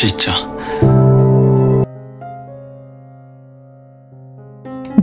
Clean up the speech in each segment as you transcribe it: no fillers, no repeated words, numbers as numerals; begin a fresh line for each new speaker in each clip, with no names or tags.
진짜.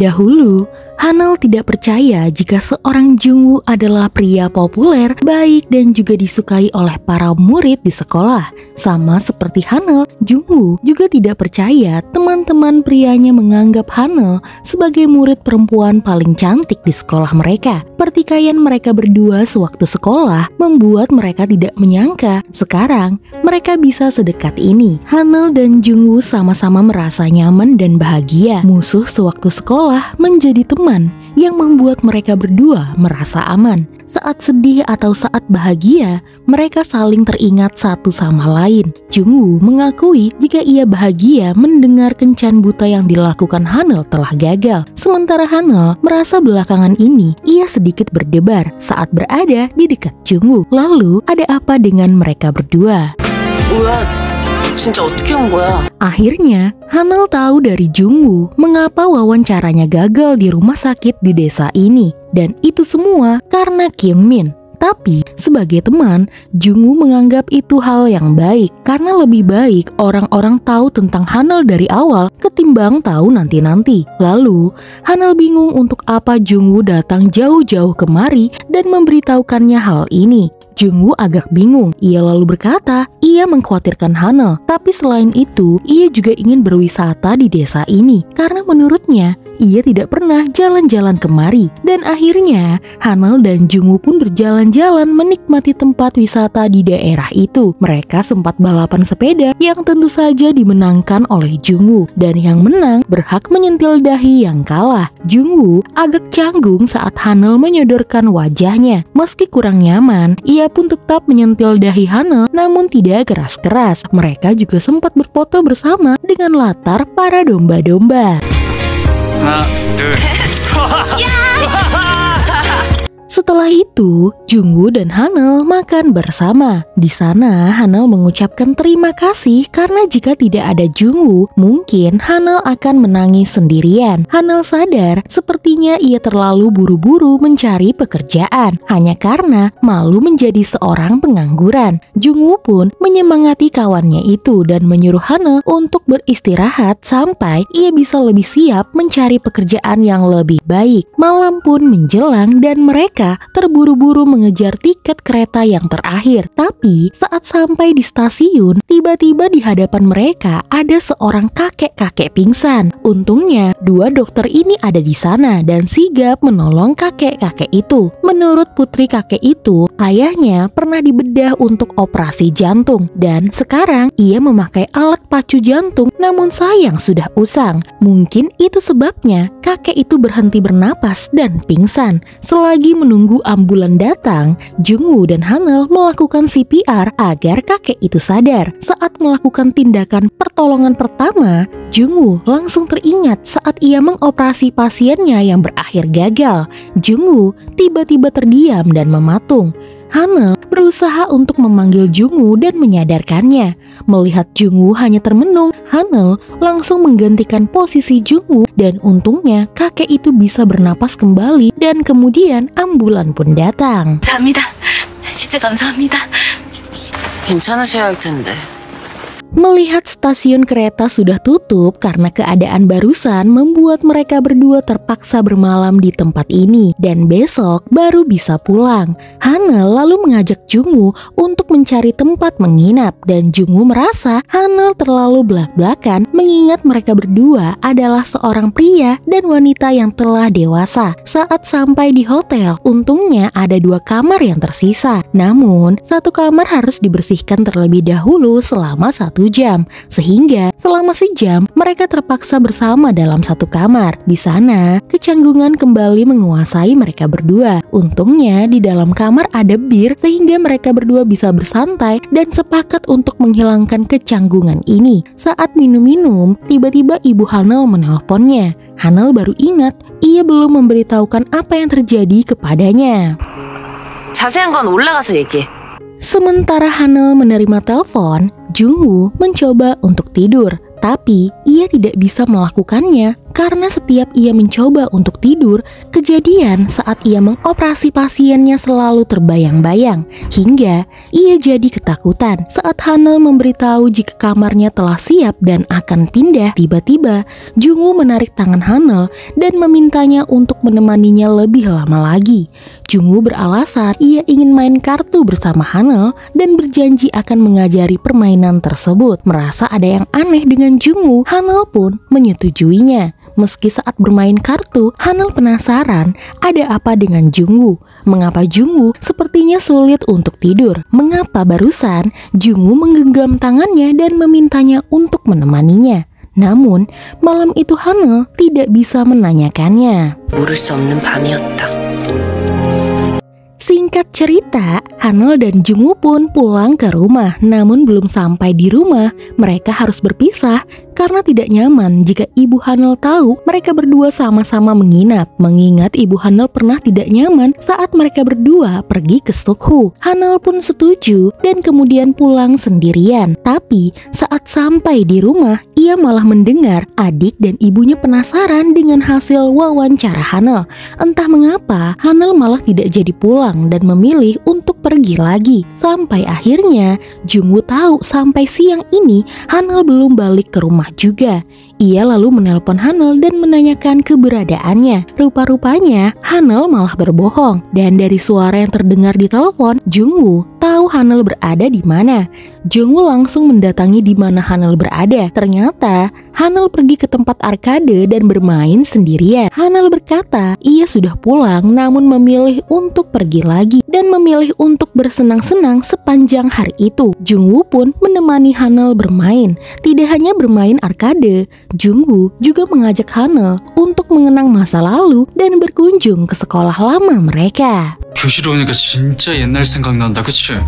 Dahulu, Hanel tidak percaya jika seorang Jungwoo adalah pria populer, baik dan juga disukai oleh para murid di sekolah. Sama seperti Hanel, Jungwoo juga tidak percaya teman-teman prianya menganggap Hanel sebagai murid perempuan paling cantik di sekolah mereka. Pertikaian mereka berdua sewaktu sekolah membuat mereka tidak menyangka sekarang mereka bisa sedekat ini. Hanel dan Jungwoo sama-sama merasa nyaman dan bahagia. Musuh sewaktu sekolah menjadi teman yang membuat mereka berdua merasa aman. Saat sedih atau saat bahagia, mereka saling teringat satu sama lain. Jungwoo mengakui jika ia bahagia mendengar kencan buta yang dilakukan Hanel telah gagal. Sementara Hanel merasa belakangan ini ia sedikit berdebar saat berada di dekat Jungwoo. Lalu ada apa dengan mereka berdua?
진짜 어떻게 온 거야?
Akhirnya, Hanel tahu dari Jungwoo mengapa wawancaranya gagal di rumah sakit di desa ini. Dan itu semua karena Kyungmin. Tapi, sebagai teman, Jungwoo menganggap itu hal yang baik. Karena lebih baik orang-orang tahu tentang Hanel dari awal ketimbang tahu nanti-nanti. Lalu, Hanel bingung untuk apa Jungwoo datang jauh-jauh kemari dan memberitahukannya hal ini. Jungwoo agak bingung. Ia lalu berkata, ia mengkhawatirkan Hanel. Tapi selain itu, ia juga ingin berwisata di desa ini. Karena menurutnya, ia tidak pernah jalan-jalan kemari. Dan akhirnya, Hanel dan Jungwoo pun berjalan-jalan menikmati tempat wisata di daerah itu. Mereka sempat balapan sepeda yang tentu saja dimenangkan oleh Jungwoo. Dan yang menang berhak menyentil dahi yang kalah. Jungwoo agak canggung saat Hanel menyodorkan wajahnya. Meski kurang nyaman, ia pun tetap menyentil dahi Hanel namun tidak keras-keras. Mereka juga sempat berfoto bersama dengan latar para domba-domba.
하나, 둘.
Setelah itu, Jungwoo dan Hanel makan bersama. Di sana, Hanel mengucapkan terima kasih karena jika tidak ada Jungwoo, mungkin Hanel akan menangis sendirian. Hanel sadar sepertinya ia terlalu buru-buru mencari pekerjaan hanya karena malu menjadi seorang pengangguran. Jungwoo pun menyemangati kawannya itu dan menyuruh Hanel untuk beristirahat sampai ia bisa lebih siap mencari pekerjaan yang lebih baik. Malam pun menjelang dan mereka terburu-buru mengejar tiket kereta yang terakhir. Tapi saat sampai di stasiun, tiba-tiba di hadapan mereka ada seorang kakek-kakek pingsan. Untungnya, dua dokter ini ada di sana dan sigap menolong kakek-kakek itu. Menurut putri kakek itu, ayahnya pernah dibedah untuk operasi jantung dan sekarang ia memakai alat pacu jantung namun sayang sudah usang. Mungkin itu sebabnya kakek itu berhenti bernapas dan pingsan. Selagi menunggu ambulan datang, Jungwoo dan Hanel melakukan CPR agar kakek itu sadar. Saat melakukan tindakan pertolongan pertama, Jungwoo langsung teringat saat ia mengoperasi pasiennya yang berakhir gagal. Jungwoo tiba-tiba terdiam dan mematung. Hanel berusaha untuk memanggil Jungwoo dan menyadarkannya. Melihat Jungwoo hanya termenung, Hanel langsung menggantikan posisi Jungwoo dan untungnya kakek itu bisa bernapas kembali dan kemudian ambulan pun datang.
감사합니다. 진짜 감사합니다. 괜찮으셔야 할 텐데.
Melihat stasiun kereta sudah tutup karena keadaan barusan membuat mereka berdua terpaksa bermalam di tempat ini dan besok baru bisa pulang. Hanel lalu mengajak Jungwoo untuk mencari tempat menginap dan Jungwoo merasa Hanel terlalu belak-belakan mengingat mereka berdua adalah seorang pria dan wanita yang telah dewasa. Saat sampai di hotel, untungnya ada dua kamar yang tersisa. Namun, satu kamar harus dibersihkan terlebih dahulu selama 1 jam, sehingga selama sejam mereka terpaksa bersama dalam satu kamar. Di sana, kecanggungan kembali menguasai mereka berdua. Untungnya di dalam kamar ada bir sehingga mereka berdua bisa bersantai dan sepakat untuk menghilangkan kecanggungan ini. Saat minum-minum, tiba-tiba ibu Hanel menelponnya. Hanel baru ingat ia belum memberitahukan apa yang terjadi kepadanya.
자세한 건 올라가서 얘기해.
Sementara Hanel menerima telepon, Jungwoo mencoba untuk tidur. Tapi ia tidak bisa melakukannya karena setiap ia mencoba untuk tidur, kejadian saat ia mengoperasi pasiennya selalu terbayang-bayang. Hingga ia jadi ketakutan saat Hanel memberitahu jika kamarnya telah siap dan akan pindah. Tiba-tiba Jungwoo menarik tangan Hanel dan memintanya untuk menemaninya lebih lama lagi. Jungwoo beralasan ia ingin main kartu bersama Hanel dan berjanji akan mengajari permainan tersebut. Merasa ada yang aneh dengan Jungwoo, Hanel pun menyetujuinya. Meski saat bermain kartu, Hanel penasaran ada apa dengan Jungwoo. Mengapa Jungwoo sepertinya sulit untuk tidur? Mengapa barusan Jungwoo menggenggam tangannya dan memintanya untuk menemaninya? Namun, malam itu Hanel tidak bisa menanyakannya.
모를 수 없는 밤이었다.
Singkat cerita, Hanel dan Jungwoo pun pulang ke rumah. Namun belum sampai di rumah, mereka harus berpisah karena tidak nyaman jika ibu Hanel tahu mereka berdua sama-sama menginap. Mengingat ibu Hanel pernah tidak nyaman saat mereka berdua pergi ke Sukhu. Hanel pun setuju dan kemudian pulang sendirian. Tapi saat sampai di rumah, ia malah mendengar adik dan ibunya penasaran dengan hasil wawancara Hanel. Entah mengapa, Hanel malah tidak jadi pulang dan memilih untuk pergi lagi. Sampai akhirnya Jungwoo tahu sampai siang ini Hanel belum balik ke rumah juga. Ia lalu menelpon Hanel dan menanyakan keberadaannya. Rupa-rupanya Hanel malah berbohong. Dan dari suara yang terdengar di telepon, Jungwoo tahu Hanel berada di mana. Jungwoo langsung mendatangi di mana Hanel berada. Ternyata Hanel pergi ke tempat arkade dan bermain sendirian. Hanel berkata ia sudah pulang namun memilih untuk pergi lagi dan memilih untuk bersenang-senang sepanjang hari itu. Jungwoo pun menemani Hanel bermain. Tidak hanya bermain arkade, Jungwoo juga mengajak Hanel untuk mengenang masa lalu dan berkunjung ke sekolah lama mereka.
교실 오니까 진짜 옛날 생각난다, 그치?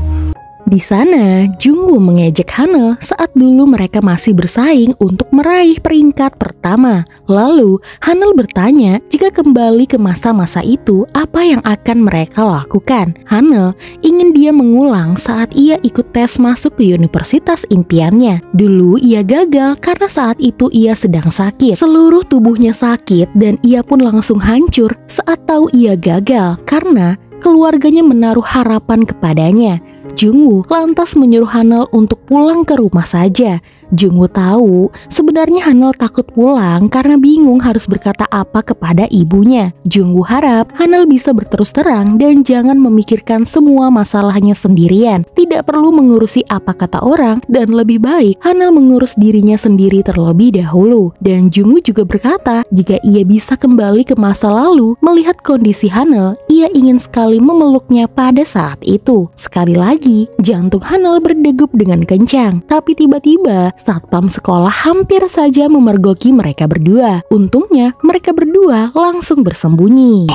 Di sana, Jungwoo mengejek Hanel saat dulu mereka masih bersaing untuk meraih peringkat pertama. Lalu, Hanel bertanya jika kembali ke masa-masa itu, apa yang akan mereka lakukan. Hanel ingin dia mengulang saat ia ikut tes masuk ke universitas impiannya. Dulu ia gagal karena saat itu ia sedang sakit. Seluruh tubuhnya sakit dan ia pun langsung hancur saat tahu ia gagal karena keluarganya menaruh harapan kepadanya. Jungwoo lantas menyuruh Hanel untuk pulang ke rumah saja. Jungwoo tahu sebenarnya Hanel takut pulang karena bingung harus berkata apa kepada ibunya. Jungwoo harap Hanel bisa berterus terang dan jangan memikirkan semua masalahnya sendirian. Tidak perlu mengurusi apa kata orang dan lebih baik Hanel mengurus dirinya sendiri terlebih dahulu. Dan Jungwoo juga berkata jika ia bisa kembali ke masa lalu melihat kondisi Hanel, ia ingin sekali memeluknya pada saat itu. Sekali lagi, jantung Hanel berdegup dengan kencang. Tapi tiba-tiba satpam sekolah hampir saja memergoki mereka berdua. Untungnya mereka berdua langsung bersembunyi.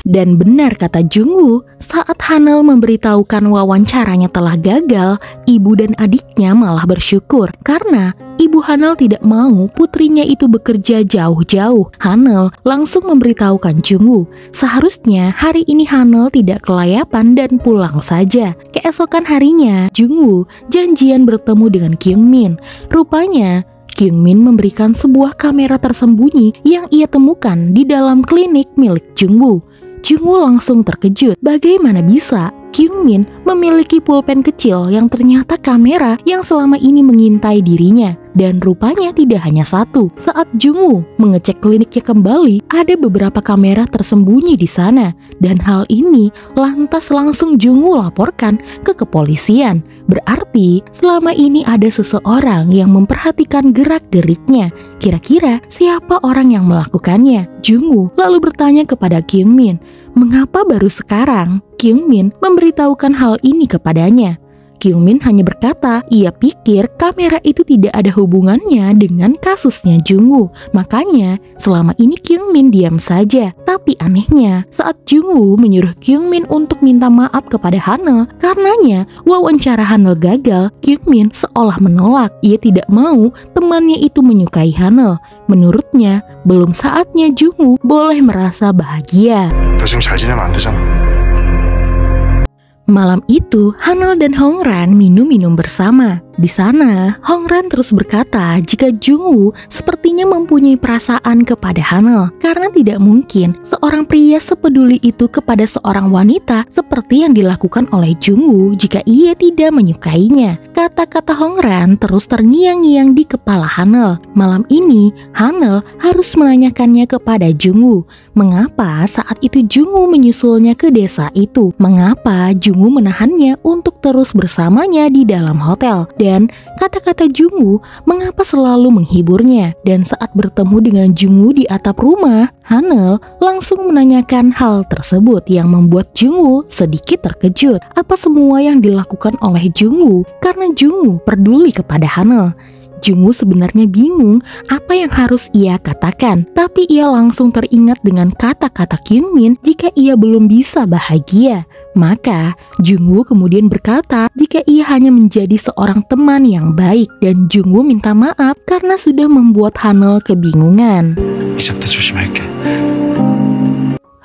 Dan benar kata Jungwoo, saat Hanel memberitahukan wawancaranya telah gagal, ibu dan adiknya malah bersyukur karena ibu Hanel tidak mau putrinya itu bekerja jauh-jauh. Hanel langsung memberitahukan Jungwoo, seharusnya hari ini Hanel tidak kelayapan dan pulang saja. Keesokan harinya, Jungwoo janjian bertemu dengan Kyungmin. Rupanya Kyungmin memberikan sebuah kamera tersembunyi yang ia temukan di dalam klinik milik Jungwoo. Jungwoo langsung terkejut. Bagaimana bisa Kyungmin memiliki pulpen kecil yang ternyata kamera yang selama ini mengintai dirinya? Dan rupanya tidak hanya satu. Saat Jungwoo mengecek kliniknya kembali, ada beberapa kamera tersembunyi di sana. Dan hal ini lantas langsung Jungwoo laporkan ke kepolisian. Berarti selama ini ada seseorang yang memperhatikan gerak-geriknya. Kira-kira siapa orang yang melakukannya? Jungwoo lalu bertanya kepada Kyungmin, mengapa baru sekarang Kyungmin memberitahukan hal ini kepadanya? Kyungmin hanya berkata, ia pikir kamera itu tidak ada hubungannya dengan kasusnya Jungwoo. Makanya selama ini Kyungmin diam saja. Tapi anehnya, saat Jungwoo menyuruh Kyungmin untuk minta maaf kepada Hanel karenanya wawancara Hanel gagal, Kyungmin seolah menolak. Ia tidak mau temannya itu menyukai Hanel. Menurutnya, belum saatnya Jungwoo boleh merasa bahagia.
너 지금 잘 지내면 안 되잖아.
Malam itu, Hanel dan Hongran minum-minum bersama. Di sana, Hongran terus berkata jika Jungwoo sepertinya mempunyai perasaan kepada Hanel karena tidak mungkin seorang pria sepeduli itu kepada seorang wanita seperti yang dilakukan oleh Jungwoo jika ia tidak menyukainya. Kata-kata Hongran terus terngiang-ngiang di kepala Hanel. Malam ini, Hanel harus menanyakannya kepada Jungwoo. Mengapa saat itu Jungwoo menyusulnya ke desa itu? Mengapa Jungwoo menahannya untuk terus bersamanya di dalam hotel? Dan kata-kata Jungwoo mengapa selalu menghiburnya? Dan saat bertemu dengan Jungwoo di atap rumah, Hanel langsung menanyakan hal tersebut yang membuat Jungwoo sedikit terkejut. Apa semua yang dilakukan oleh Jungwoo karena Jungwoo peduli kepada Hanel? Jungwoo sebenarnya bingung apa yang harus ia katakan, tapi ia langsung teringat dengan kata-kata Kyungmin jika ia belum bisa bahagia. Maka Jungwoo kemudian berkata jika ia hanya menjadi seorang teman yang baik, dan Jungwoo minta maaf karena sudah membuat Hanel kebingungan.
이제부터 조심할게.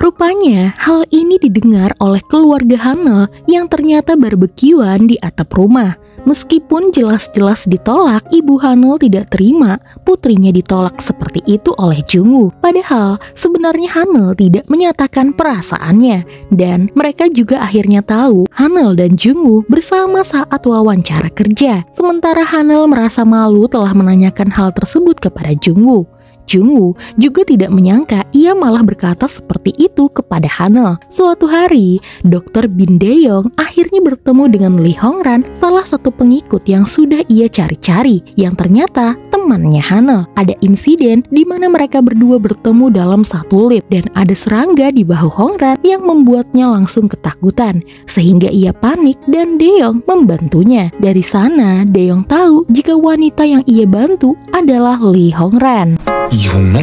Rupanya hal ini didengar oleh keluarga Hanel yang ternyata barbekyuan di atap rumah. Meskipun jelas-jelas ditolak, ibu Hanel tidak terima putrinya ditolak seperti itu oleh Jungwoo. Padahal sebenarnya Hanel tidak menyatakan perasaannya, dan mereka juga akhirnya tahu Hanel dan Jungwoo bersama saat wawancara kerja. Sementara Hanel merasa malu telah menanyakan hal tersebut kepada Jungwoo. Jungwoo juga tidak menyangka ia malah berkata seperti itu kepada Hanel. Suatu hari, Dr. Bin Dae-yong akhirnya bertemu dengan Lee Hongran, salah satu pengikut yang sudah ia cari-cari, yang ternyata temannya Hanel. Ada insiden di mana mereka berdua bertemu dalam satu lift dan ada serangga di bahu Hongran yang membuatnya langsung ketakutan, sehingga ia panik dan Dae-yong membantunya. Dari sana, Dae-yong tahu jika wanita yang ia bantu adalah Lee Hongran.
이홍란?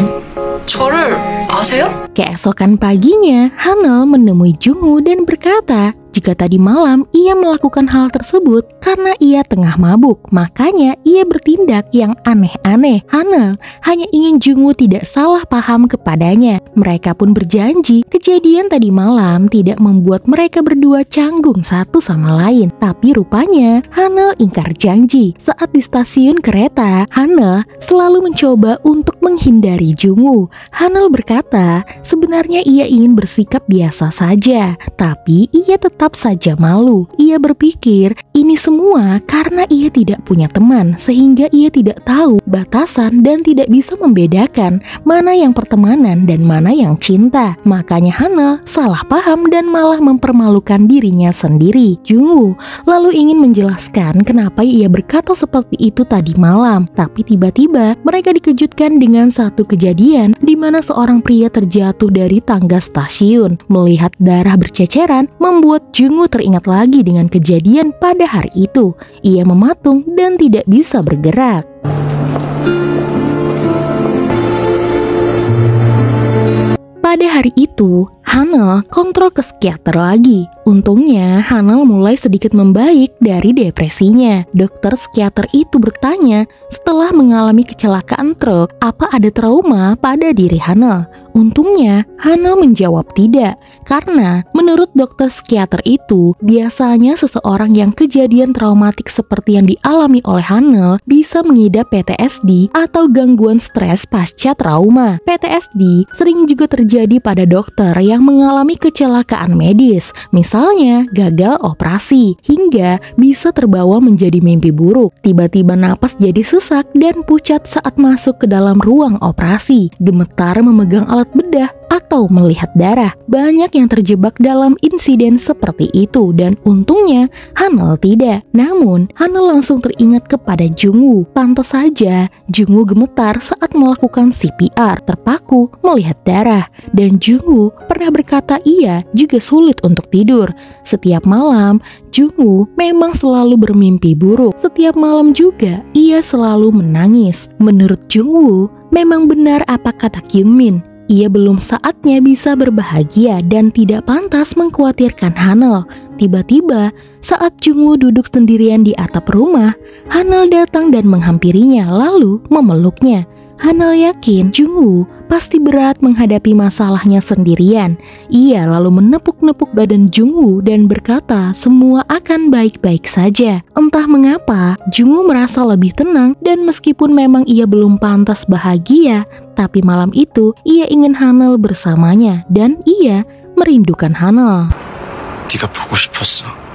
저를 아세요?
Keesokan paginya, Hanel menemui Jungwoo dan berkata jika tadi malam ia melakukan hal tersebut karena ia tengah mabuk, makanya ia bertindak yang aneh-aneh. Hanel hanya ingin Jungwoo tidak salah paham kepadanya. Mereka pun berjanji kejadian tadi malam tidak membuat mereka berdua canggung satu sama lain. Tapi rupanya Hanel ingkar janji. Saat di stasiun kereta, Hanel selalu mencoba untuk menghindari Jungwoo. Hanel berkata sebenarnya ia ingin bersikap biasa saja, tapi ia tetap saja malu. Ia berpikir ini semua karena ia tidak punya teman, sehingga ia tidak tahu batasan dan tidak bisa membedakan mana yang pertemanan dan mana yang cinta. Makanya Hanel salah paham dan malah mempermalukan dirinya sendiri. Jungwoo lalu ingin menjelaskan kenapa ia berkata seperti itu tadi malam, tapi tiba-tiba mereka dikejutkan dengan satu kejadian di mana seorang pria terjatuh dari tangga stasiun. Melihat darah berceceran membuat Jungwoo teringat lagi dengan kejadian pada hari itu. Ia mematung dan tidak bisa bergerak. Pada hari itu, Hanel kontrol ke psikiater lagi. Untungnya, Hanel mulai sedikit membaik dari depresinya. Dokter psikiater itu bertanya, setelah mengalami kecelakaan truk, apa ada trauma pada diri Hanel? Untungnya, Hanel menjawab tidak. Karena menurut dokter psikiater itu, biasanya seseorang yang kejadian traumatik seperti yang dialami oleh Hanel bisa mengidap PTSD atau gangguan stres pasca trauma. PTSD sering juga terjadi pada dokter yang mengalami kecelakaan medis, misalnya gagal operasi, hingga bisa terbawa menjadi mimpi buruk. Tiba-tiba napas jadi sesak dan pucat saat masuk ke dalam ruang operasi, gemetar memegang alat bedah, atau melihat darah. Banyak yang terjebak dalam insiden seperti itu, dan untungnya Hanel tidak. Namun, Hanel langsung teringat kepada Jungwoo. Pantas saja Jungwoo gemetar saat melakukan CPR, terpaku melihat darah. Dan Jungwoo pernah berkata ia juga sulit untuk tidur. Setiap malam, Jungwoo memang selalu bermimpi buruk. Setiap malam juga ia selalu menangis. Menurut Jungwoo, memang benar apa kata Kyungmin. Ia belum saatnya bisa berbahagia dan tidak pantas mengkhawatirkan Hanel. Tiba-tiba, saat Jungwoo duduk sendirian di atap rumah, Hanel datang dan menghampirinya lalu memeluknya. Hanel yakin Jungwoo pasti berat menghadapi masalahnya sendirian. Ia lalu menepuk-nepuk badan Jungwoo dan berkata semua akan baik-baik saja. Entah mengapa, Jungwoo merasa lebih tenang dan meskipun memang ia belum pantas bahagia, tapi malam itu ia ingin Hanel bersamanya dan ia merindukan Hanel.
네가 보고 싶었어.